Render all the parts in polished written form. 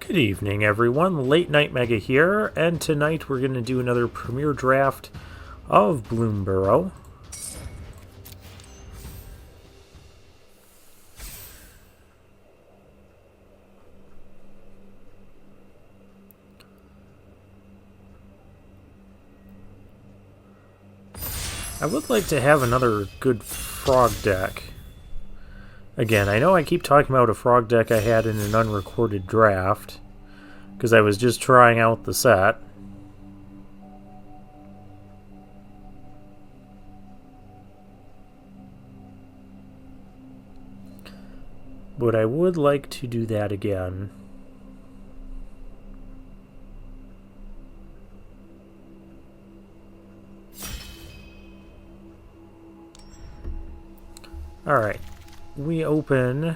Good evening, everyone. Late Night Mega here, and tonight we're going to do another premiere draft of Bloomburrow. I would like to have another good frog deck. Again, I know I keep talking about a frog deck I had in an unrecorded draft, because I was just trying out the set. But I would like to do that again. Alright, we open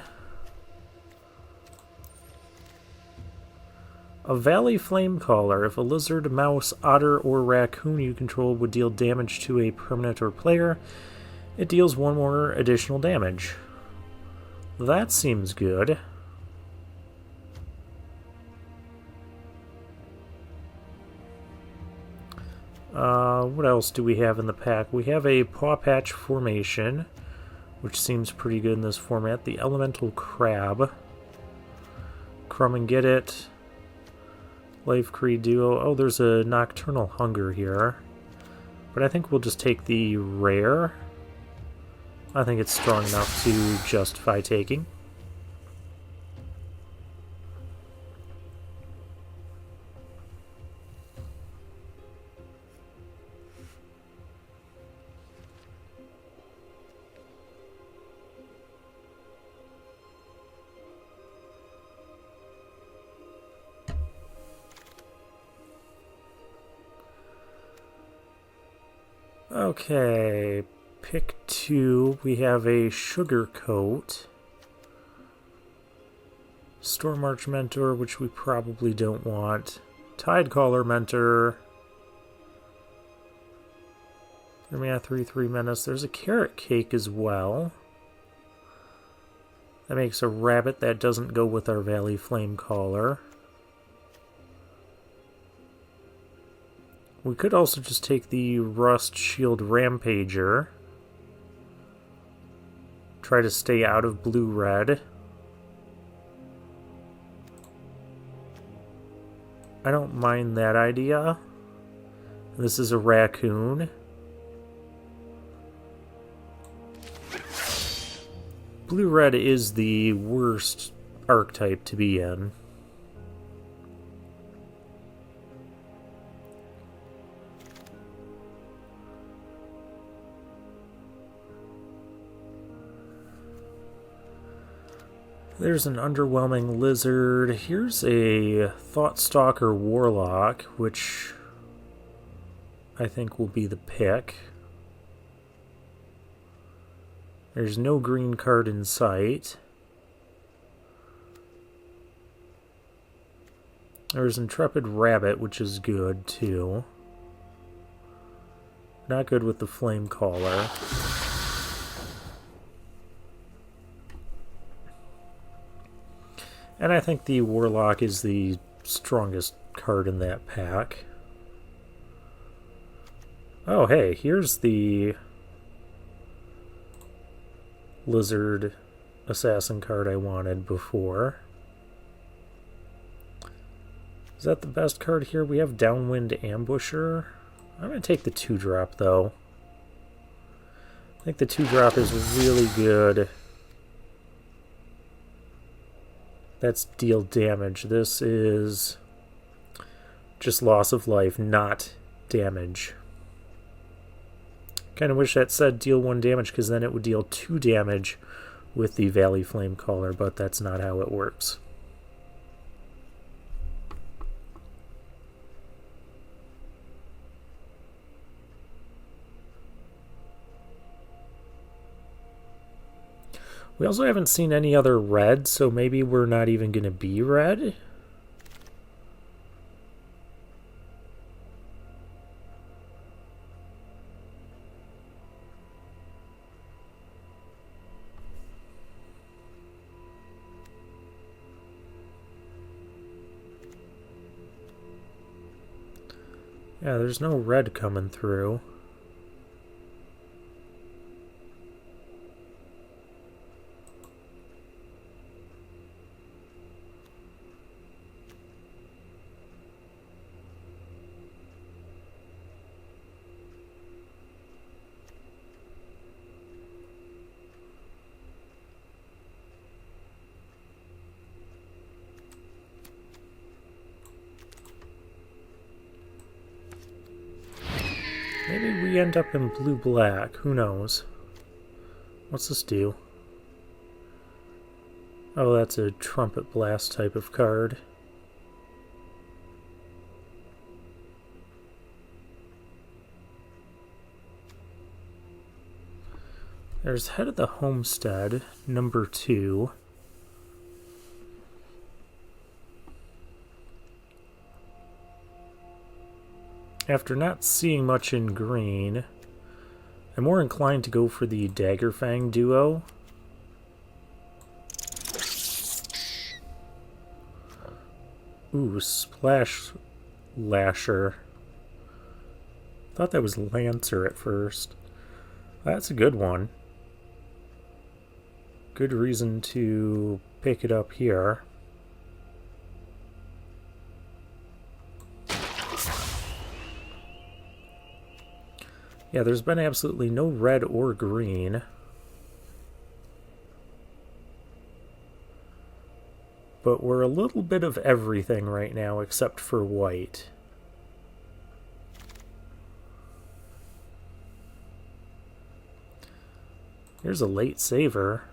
a Valley Flamecaller. If a lizard, mouse, otter, or raccoon you control would deal damage to a permanent or player, it deals one more additional damage. That seems good. What else do we have in the pack? We have a Paw Patch formation, which seems pretty good in this format. The Elemental Crab. Crumb and Get It. Life Creed Duo. Oh, there's a Nocturnal Hunger here. But I think we'll just take the rare. I think it's strong enough to justify taking. Okay, pick two. We have a Sugar Coat, Storm March Mentor, which we probably don't want, Tidecaller Mentor, 3/3 Menace. There's a Carrot Cake as well. That makes a rabbit that doesn't go with our Valley Flamecaller. We could also just take the Rust Shield Rampager. Try to stay out of blue-red. I don't mind that idea. This is a raccoon. Blue-red is the worst archetype to be in. There's an Underwhelming Lizard. Here's a Thoughtstalker Warlock, which I think will be the pick. There's no green card in sight. There's Intrepid Rabbit, which is good too. Not good with the Flamecaller. And I think the Warlock is the strongest card in that pack. Oh, hey, here's the Lizard Assassin card I wanted before. Is that the best card here? We have Downwind Ambusher. I'm going to take the 2-drop, though. I think the 2-drop is really good. That's deal damage. This is just loss of life, not damage. Kind of wish that said deal 1 damage, because then it would deal 2 damage with the Valley Flamecaller, but that's not how it works. We also haven't seen any other red, so maybe we're not even going to be red. Yeah, there's no red coming through. Maybe we end up in blue-black. Who knows? What's this do? Oh, that's a trumpet blast type of card. There's Head of the Homestead, number 2. After not seeing much in green, I'm more inclined to go for the Daggerfang duo. Ooh, Splash Lasher. Thought that was Lancer at first. That's a good one. Good reason to pick it up here. Yeah, there's been absolutely no red or green. But we're a little bit of everything right now except for white. Here's a late saver.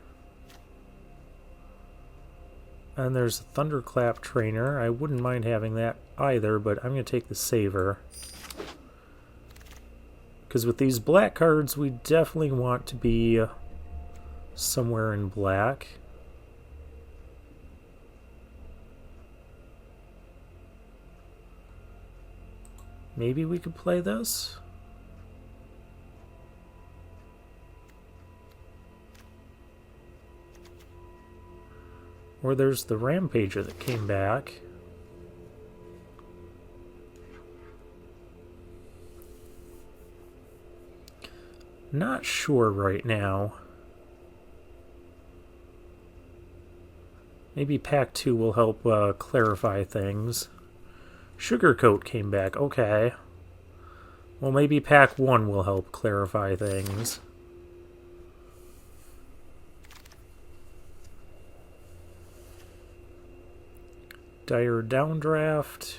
And there's a Thunderclap Trainer. I wouldn't mind having that either, but I'm going to take the saver. Because with these black cards, we definitely want to be somewhere in black. Maybe we could play this? Or there's the Rampager that came back. Not sure right now. Maybe Pack 2 will help clarify things. Sugarcoat came back, okay. Well, maybe Pack 1 will help clarify things. Dire Downdraft.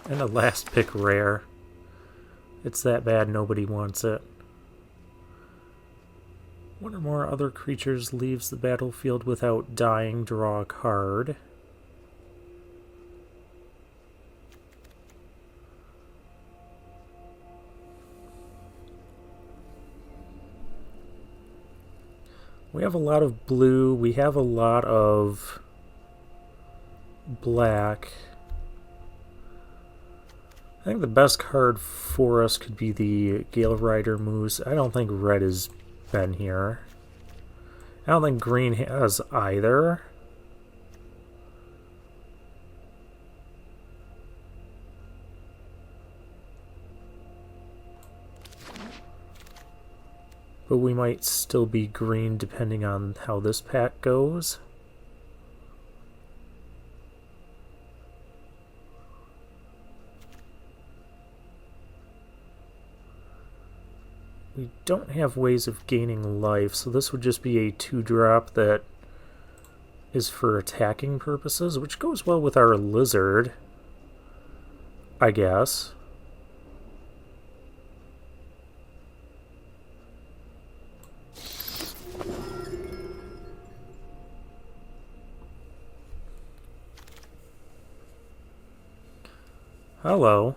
And a last pick rare. It's that bad nobody wants it. One or more other creatures leaves the battlefield without dying. Draw a card. We have a lot of blue. We have a lot of black. I think the best card for us could be the Gale Rider Moose. I don't think red has been here. I don't think green has either. But we might still be green depending on how this pack goes. We don't have ways of gaining life, so this would just be a 2-drop that is for attacking purposes, which goes well with our lizard, I guess. Hello.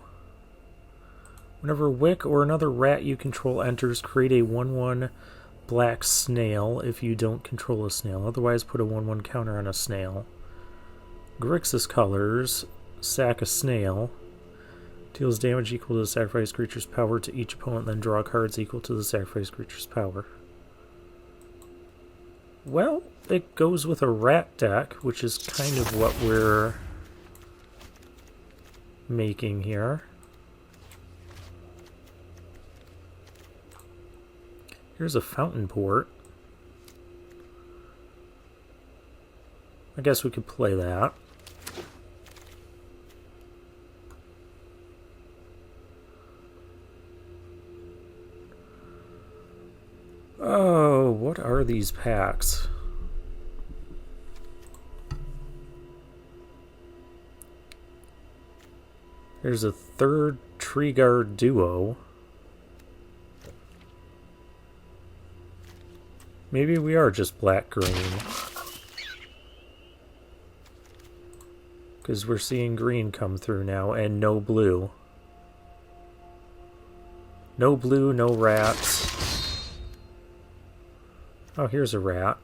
Whenever Wick or another rat you control enters, create a 1/1 black snail if you don't control a snail. Otherwise, put a 1/1 counter on a snail. Grixis colors, sack a snail. Deals damage equal to the sacrificed creature's power to each opponent, then draw cards equal to the sacrificed creature's power. Well, it goes with a rat deck, which is kind of what we're making here. Here's a fountain port. I guess we could play that. Oh, what are these packs? There's a third Tree Guard duo. Maybe we are just black-green. Because we're seeing green come through now, and no blue. No blue, no rats. Oh, here's a rat.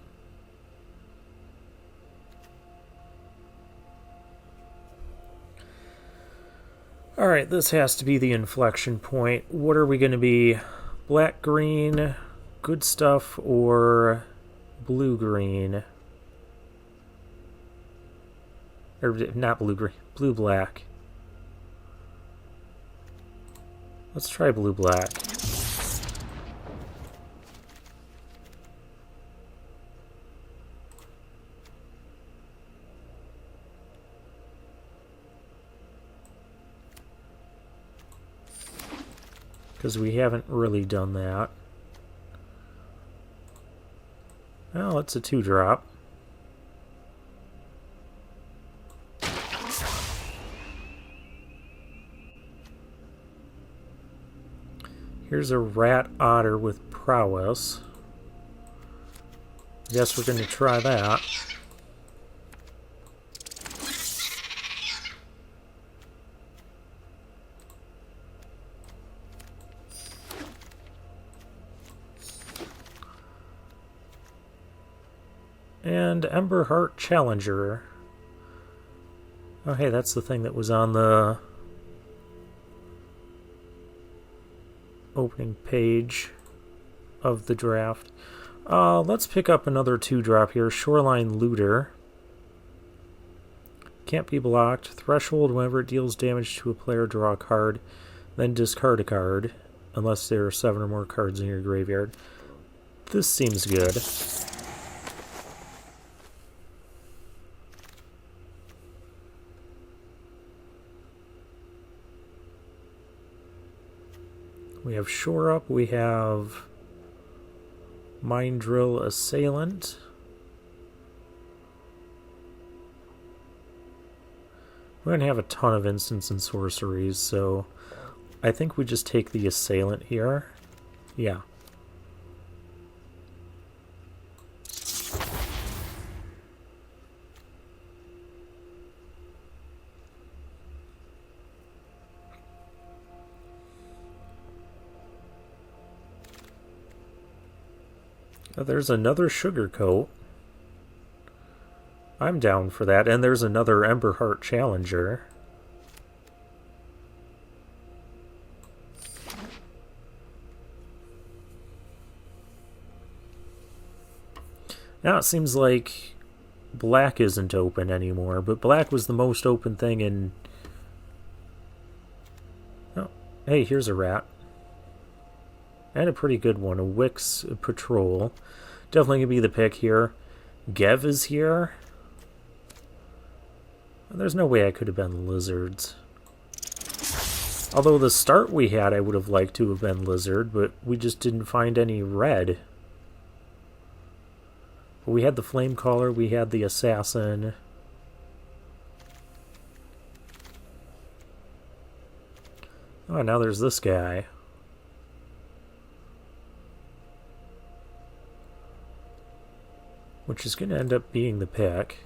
Alright, this has to be the inflection point. What are we going to be? Black-green, good stuff, or blue-green? Or not blue-green, blue-black. Let's try blue-black. Because we haven't really done that. Well, it's a 2-drop. Here's a rat otter with prowess. Guess we're going to try that. And Emberheart Challenger. Oh, hey, that's the thing that was on the opening page of the draft. Let's pick up another 2-drop here. Shoreline Looter. Can't be blocked. Threshold, whenever it deals damage to a player, draw a card, then discard a card, unless there are 7 or more cards in your graveyard. This seems good. We have Shore Up, we have Mind Drill Assailant. We're going to have a ton of instants and sorceries, so I think we just take the Assailant here. Yeah. Oh, there's another Sugar Coat. I'm down for that. And there's another Emberheart Challenger. Now it seems like black isn't open anymore, but black was the most open thing in... Oh, hey, here's a rat. And a pretty good one, a Wix Patrol. Definitely going to be the pick here. Gev is here. There's no way I could have been Lizards. Although the start we had, I would have liked to have been Lizard, but we just didn't find any red. But we had the Flamecaller, we had the Assassin. Oh, now there's this guy. Which is going to end up being the pick.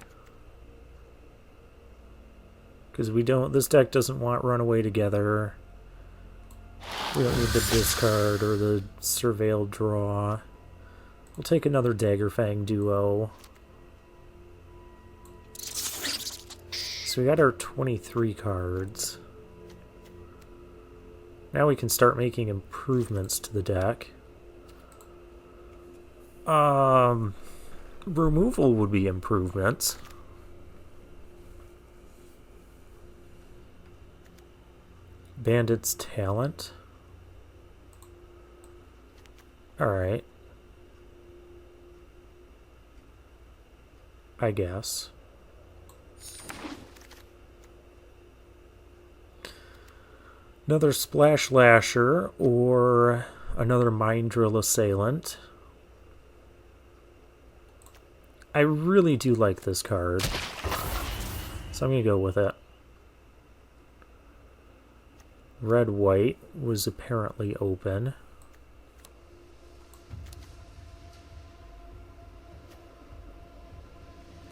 Because we don't... This deck doesn't want Runaway Together. We don't need the discard or the Surveilled Draw. We'll take another Daggerfang duo. So we got our 23 cards. Now we can start making improvements to the deck. Removal would be improvements. Bandit's talent. Alright. I guess. Another Splash Lasher or another Mind Drill Assailant. I really do like this card, so I'm going to go with it. Red-White was apparently open.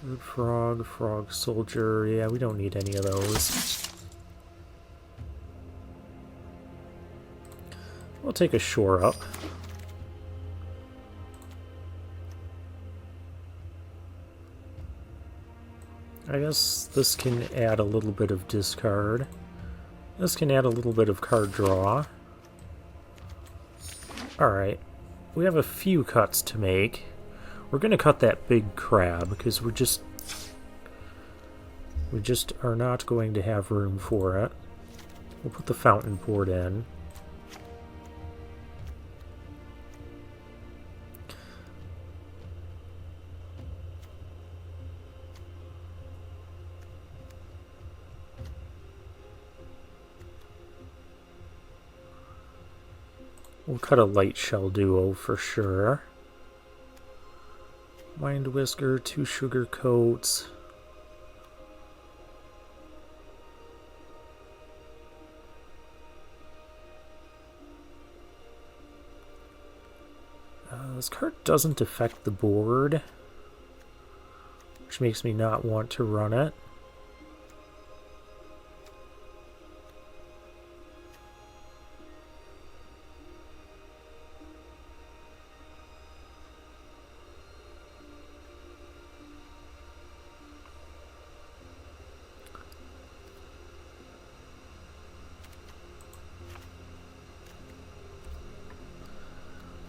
Bird Frog, Frog Soldier, yeah, we don't need any of those. We'll take a Shore Up. I guess this can add a little bit of discard. This can add a little bit of card draw. Alright. We have a few cuts to make. We're going to cut that big crab because we just are not going to have room for it. We'll put the fountain board in. We'll cut a light shell duo for sure. Mind Whisker, 2 sugar coats. This card doesn't affect the board, which makes me not want to run it.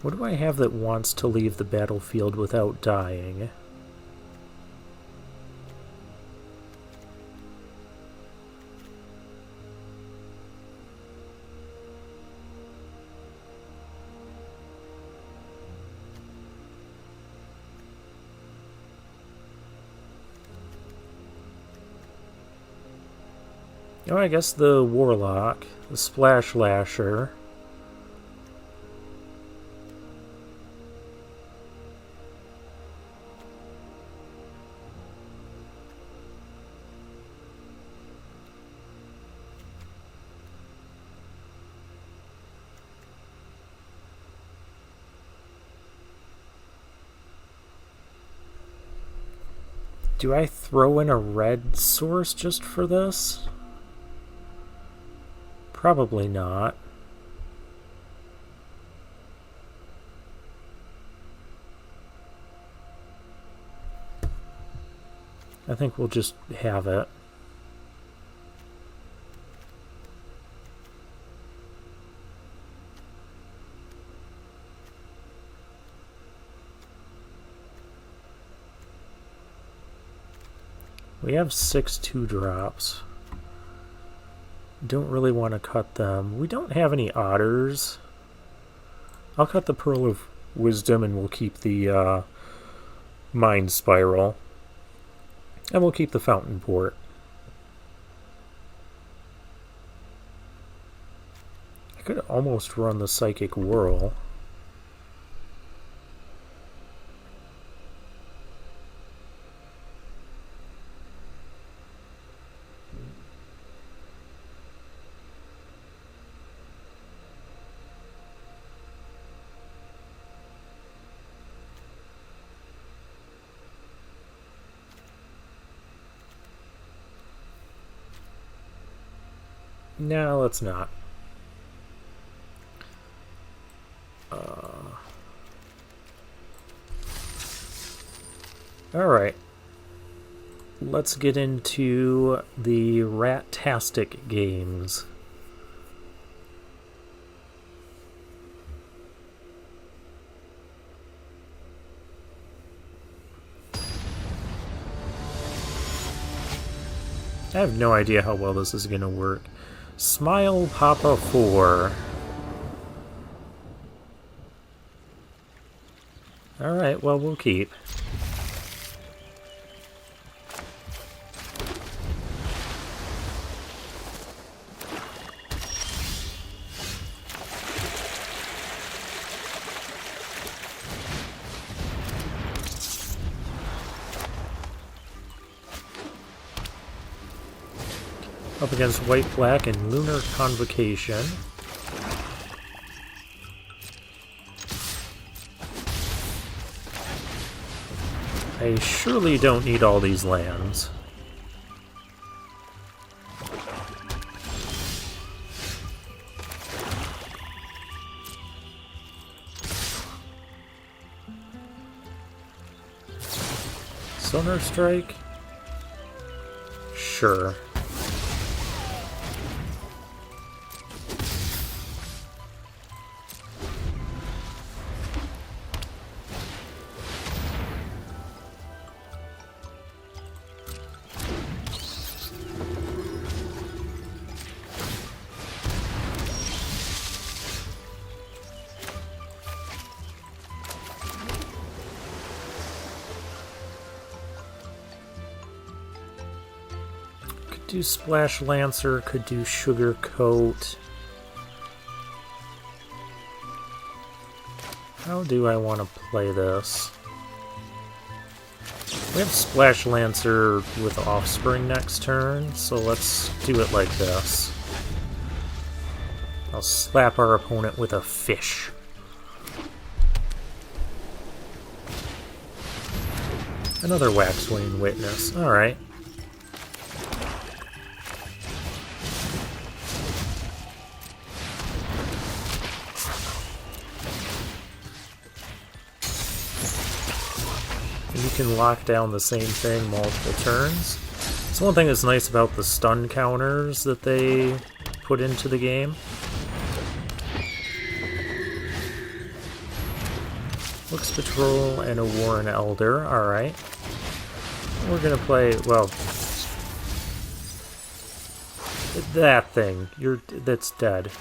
What do I have that wants to leave the battlefield without dying? Oh, I guess the Warlock, the Splash Lasher. Do I throw in a red source just for this? Probably not. I think we'll just have it. We have 6 2-drops. Don't really want to cut them. We don't have any otters. I'll cut the Pearl of Wisdom and we'll keep the Mind Spiral. And we'll keep the Fountain Port. I could almost run the Psychic Whirl. No, let's not. Alright. Let's get into the Rat-tastic games. I have no idea how well this is going to work. Smile Papa 4. Alright, well, we'll keep. Up against White, Black, and Lunar Convocation. I surely don't need all these lands. Sonar Strike? Sure. Do Splash Lancer, could do Sugar Coat. How do I want to play this? We have Splash Lancer with Offspring next turn, so let's do it like this. I'll slap our opponent with a fish. Another Waxwing Witness, alright. You can lock down the same thing multiple turns. So one thing that's nice about the stun counters that they put into the game. Looks Patrol and a Warren Elder, alright. We're gonna play, well, that thing, that's dead.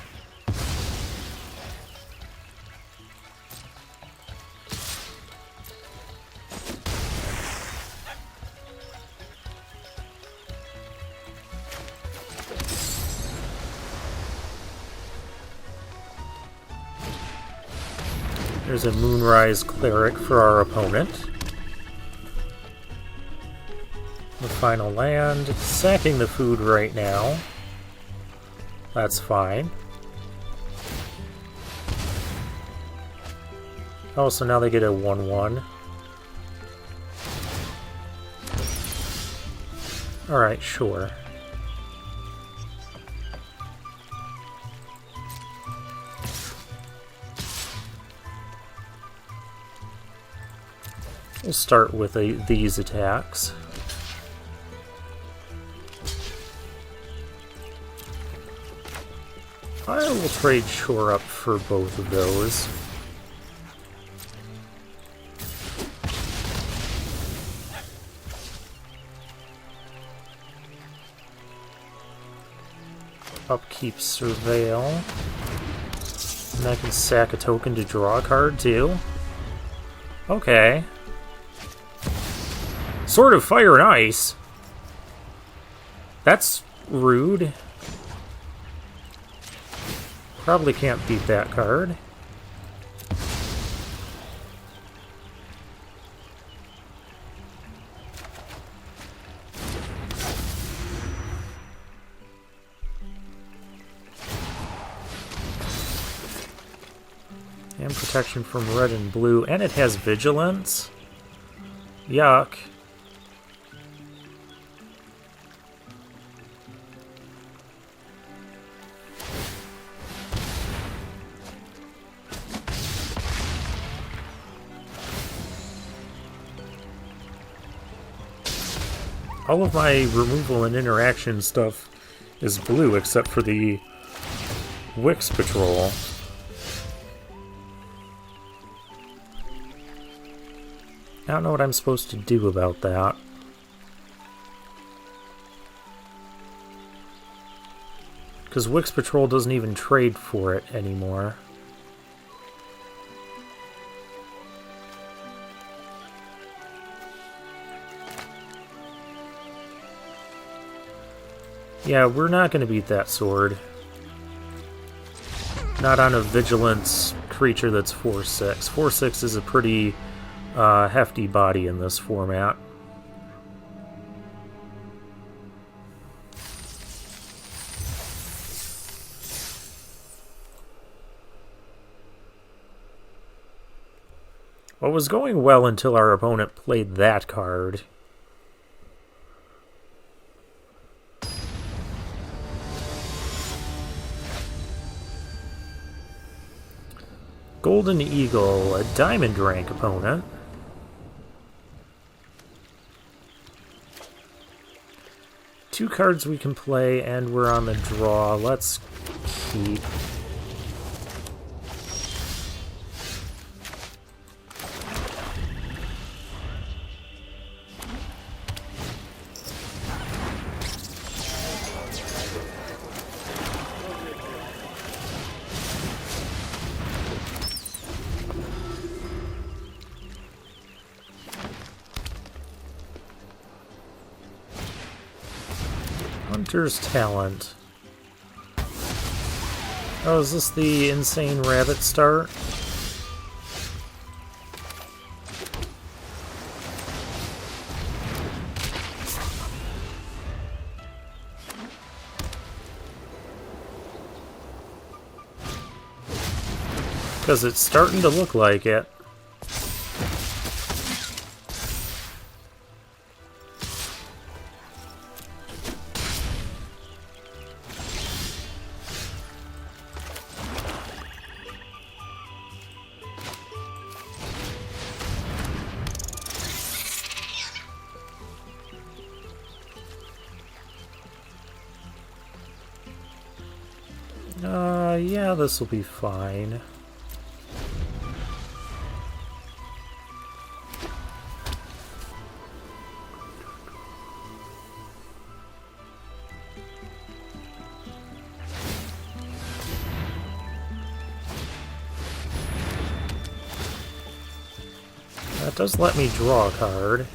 There's a Moonrise Cleric for our opponent. The final land. Sacking the food right now. That's fine. Oh, so now they get a 1-1. Alright, sure. We'll start with these attacks. I will trade Shore Up for both of those. Upkeep Surveil. And I can sack a token to draw a card too. Okay. Sword of Fire and Ice? That's rude. Probably can't beat that card. And protection from red and blue, and it has vigilance. Yuck. All of my removal and interaction stuff is blue except for the Wix Patrol. I don't know what I'm supposed to do about that. Because Wix Patrol doesn't even trade for it anymore. Yeah, we're not going to beat that sword. Not on a vigilance creature that's 4/6. 4/6 is a pretty hefty body in this format. What was going well until our opponent played that card. Golden Eagle, a diamond rank opponent. Two cards we can play, and we're on the draw. Let's keep. Hunter's Talent. Oh, is this the insane rabbit start? Because it's starting to look like it. Yeah, this will be fine. That does let me draw a card.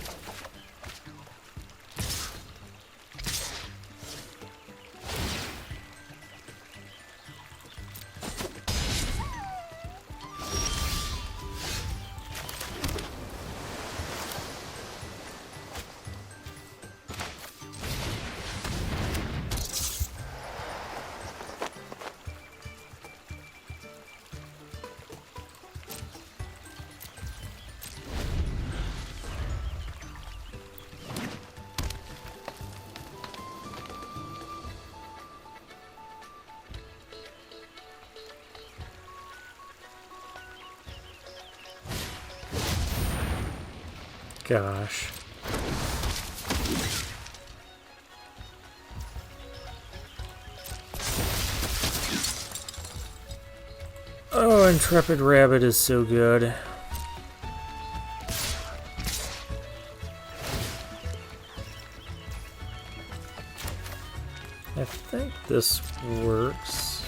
Gosh. Oh, Intrepid Rabbit is so good. I think this works.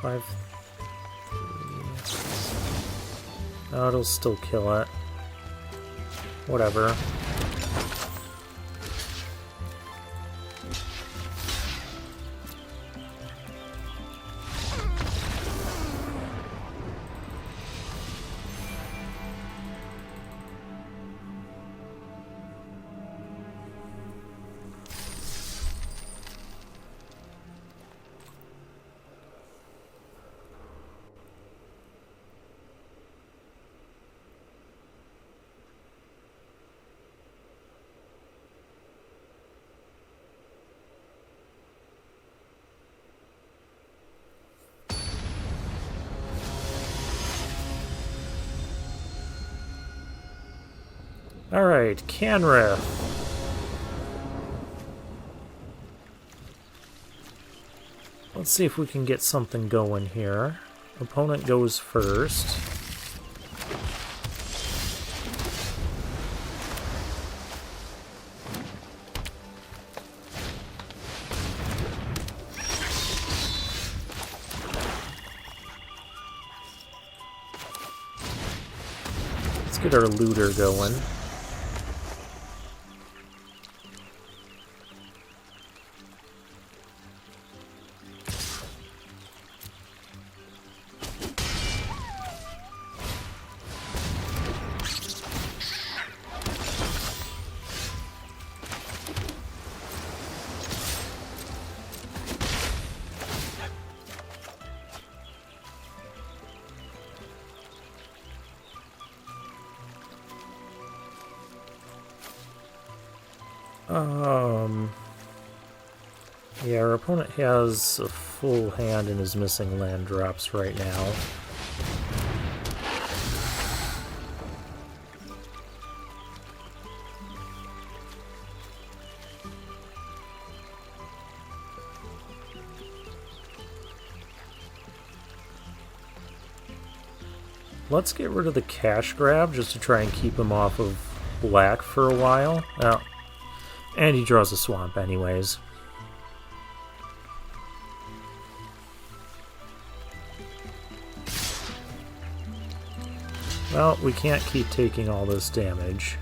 5, 3. Oh, it'll still kill it. Whatever. Alright, Canrith. Let's see if we can get something going here. Opponent goes first. get our looter going. Yeah, our opponent has a full hand and is missing land drops right now. Let's get rid of the cash grab just to try and keep him off of black for a while. Oh, and he draws a swamp anyways. Well, we can't keep taking all this damage.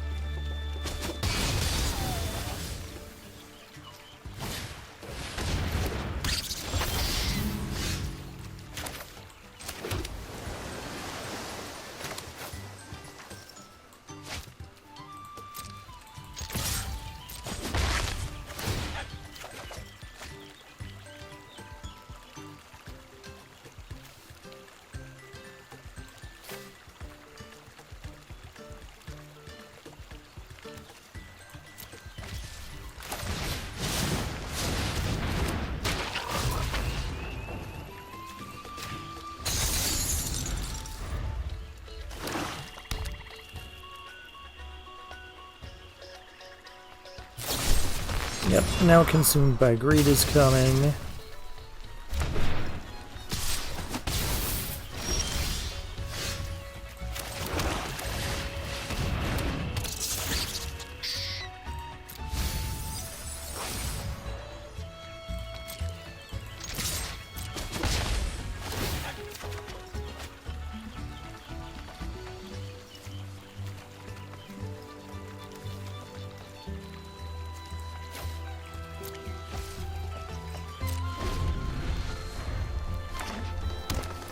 Yep, now Consumed by Greed is coming.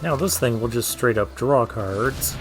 Now this thing will just straight up draw cards.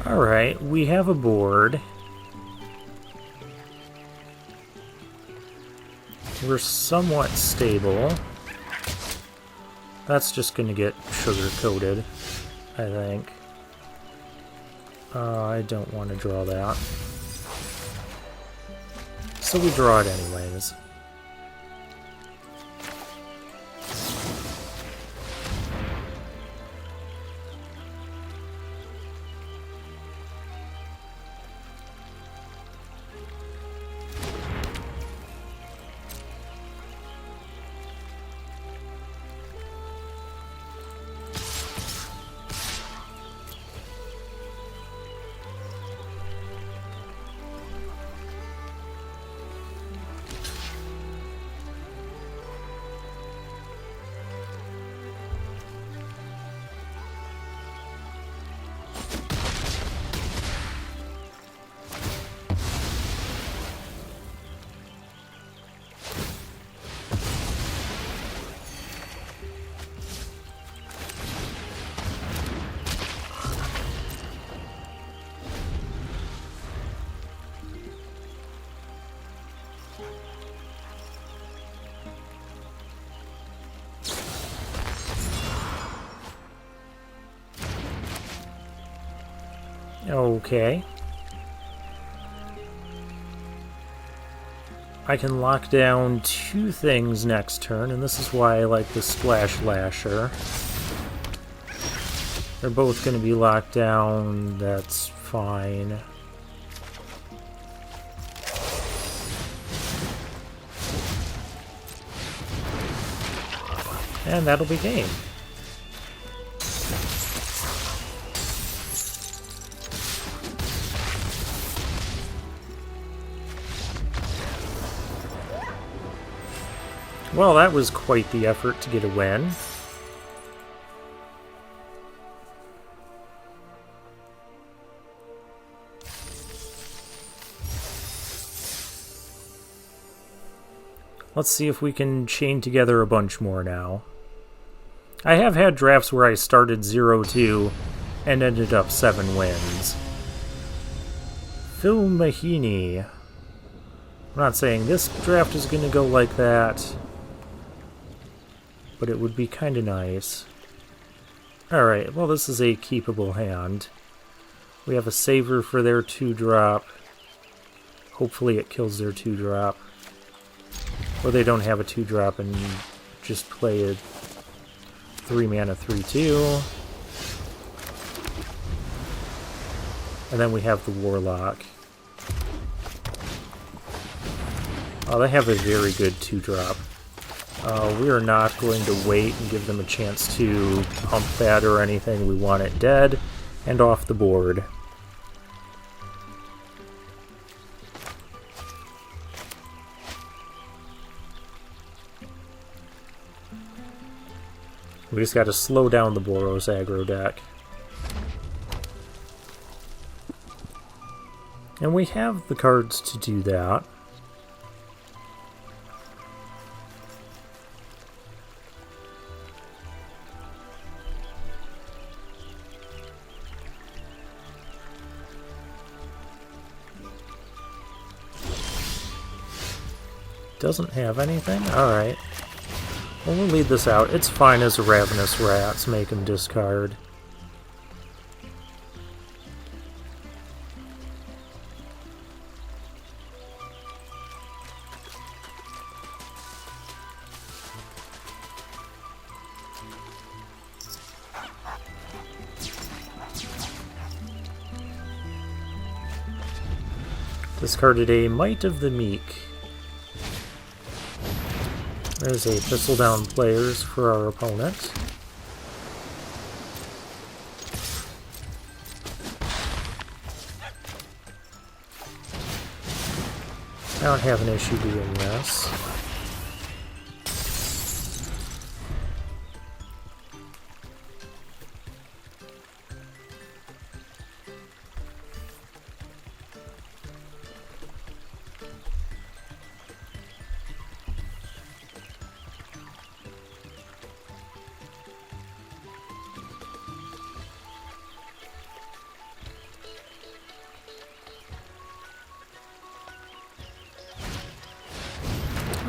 Alright, we have a board. We're somewhat stable. That's just going to get sugar-coated, I think. I don't want to draw that. So we draw it anyways. Okay. I can lock down 2 things next turn, and this is why I like the Splash Lasher. They're both going to be locked down, that's fine. And that'll be game. Well, that was quite the effort to get a win. Let's see if we can chain together a bunch more now. I have had drafts where I started 0-2 and ended up 7 wins. Phil Mahini. I'm not saying this draft is going to go like that, but it would be kind of nice. Alright, well this is a keepable hand. We have a saver for their 2-drop. Hopefully it kills their 2-drop. Or they don't have a 2-drop and just play a 3-mana 3-2. And then we have the Warlock. Oh, they have a very good 2-drop. We are not going to wait and give them a chance to pump that or anything. We want it dead and off the board. We just got to slow down the Boros aggro deck. And we have the cards to do that. Doesn't have anything? Alright. Well, we'll lead this out. It's fine as a Ravenous Rats. Make him discard. Discarded a Might of the Meek. There's a Thistle Down Players for our opponent. I don't have an issue doing this.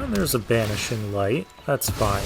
There's a Banishing Light. That's fine.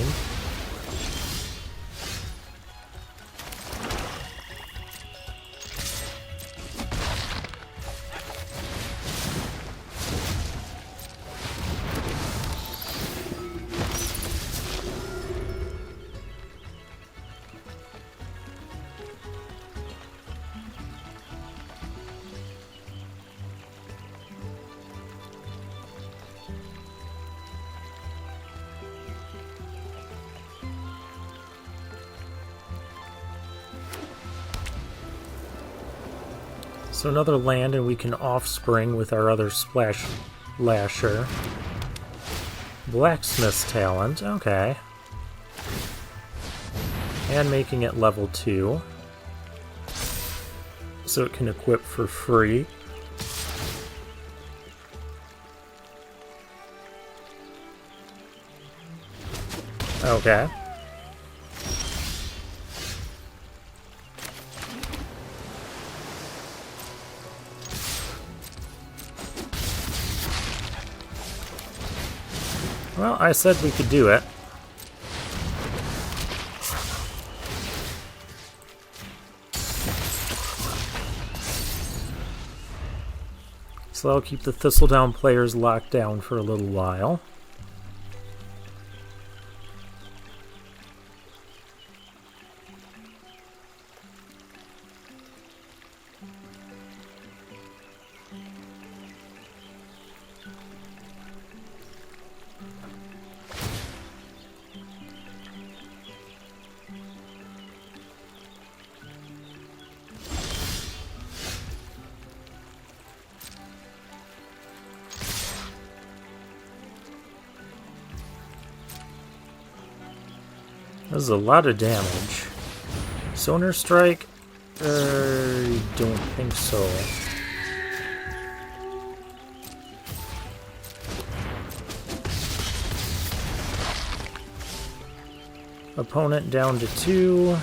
So another land, and we can Offspring with our other Splash Lasher. Blacksmith's Talent, okay. And making it level 2. So it can equip for free. Okay. Well, I said we could do it. So I'll keep the Thistledown players locked down for a little while. This is a lot of damage. Sonar Strike? Don't think so. Opponent down to 2.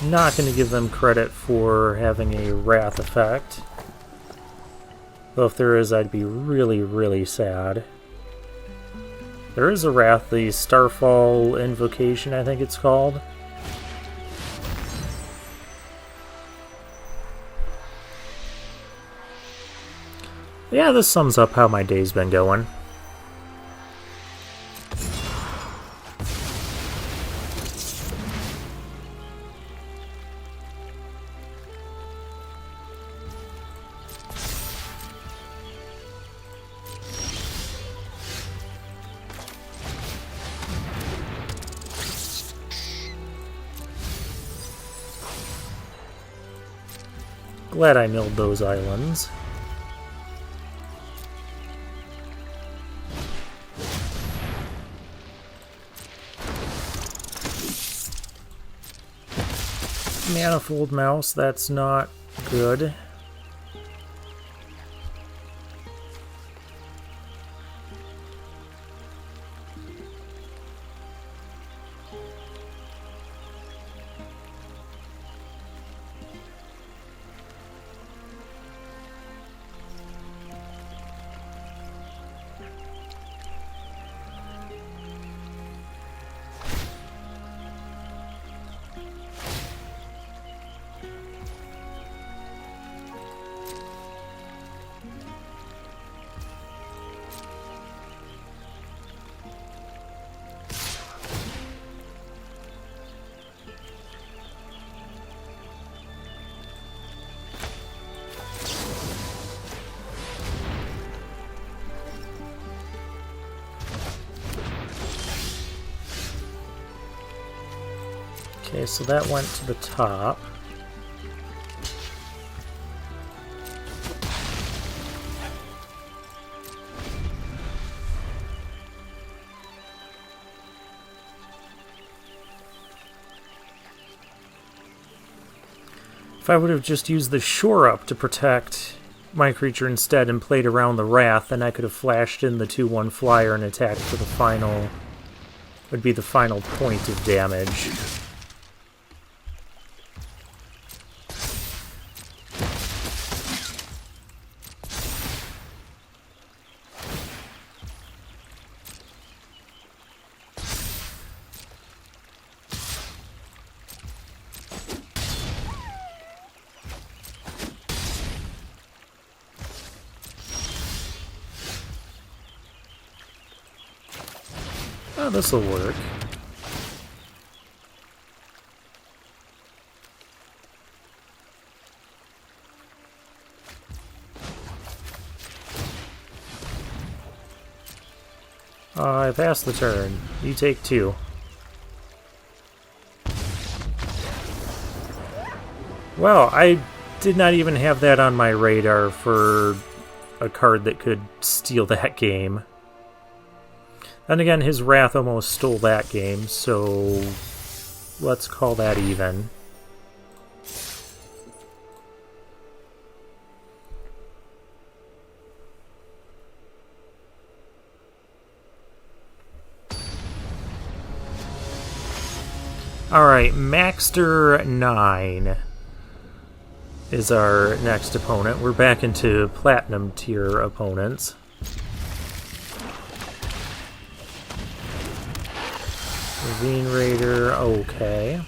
Not going to give them credit for having a Wrath effect. Though if there is, I'd be really, really sad. There is a Wrath, the Starfall Invocation, I think it's called. Yeah, this sums up how my day's been going. Glad I milled those islands. Manifold Mouse, that's not good. Okay, so that went to the top. If I would have just used the Shore Up to protect my creature instead and played around the Wrath, then I could have flashed in the 2/1 flyer and attacked for the final... would be the final point of damage. Oh, this'll work. I passed the turn. You take 2. Well, I did not even have that on my radar for a card that could steal that game. Then again, his Wrath almost stole that game, so let's call that even. Alright, Maxter 9 is our next opponent. We're back into Platinum tier opponents. Ravine Raider, okay.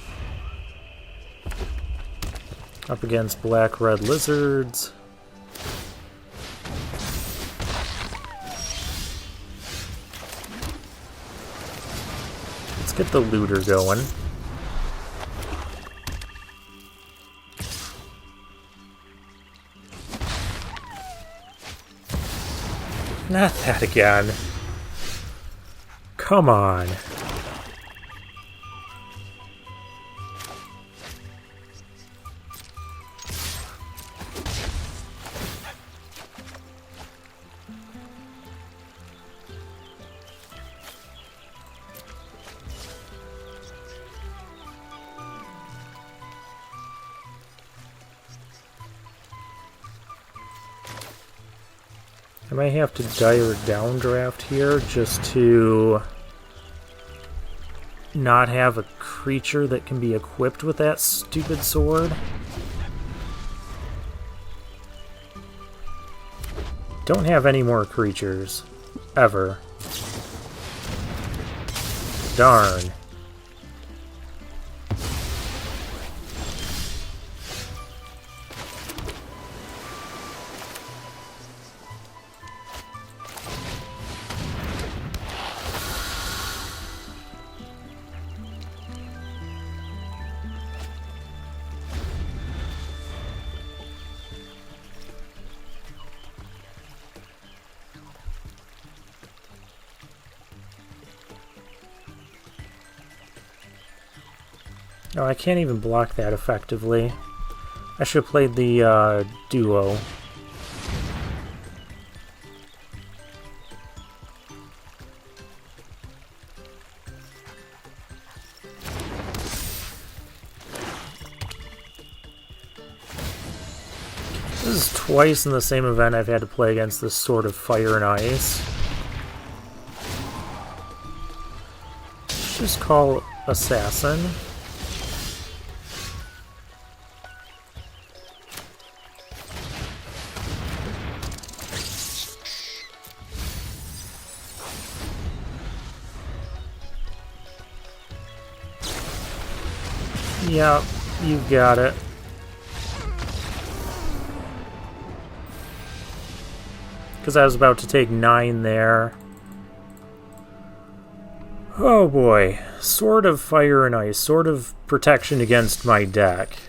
Up against Black Red Lizards. Let's get the looter going. Not that again. Come on. I might have to dire downdraft here just to not have a creature that can be equipped with that stupid sword. Don't have any more creatures. Ever. Darn. Oh, I can't even block that effectively. I should have played the duo. This is twice in the same event I've had to play against this Sword of Fire and Ice. Let's just call Assassin. Yeah, you got it. Because I was about to take 9 there. Oh boy. Sword of Fire and Ice. Sword of protection against my deck.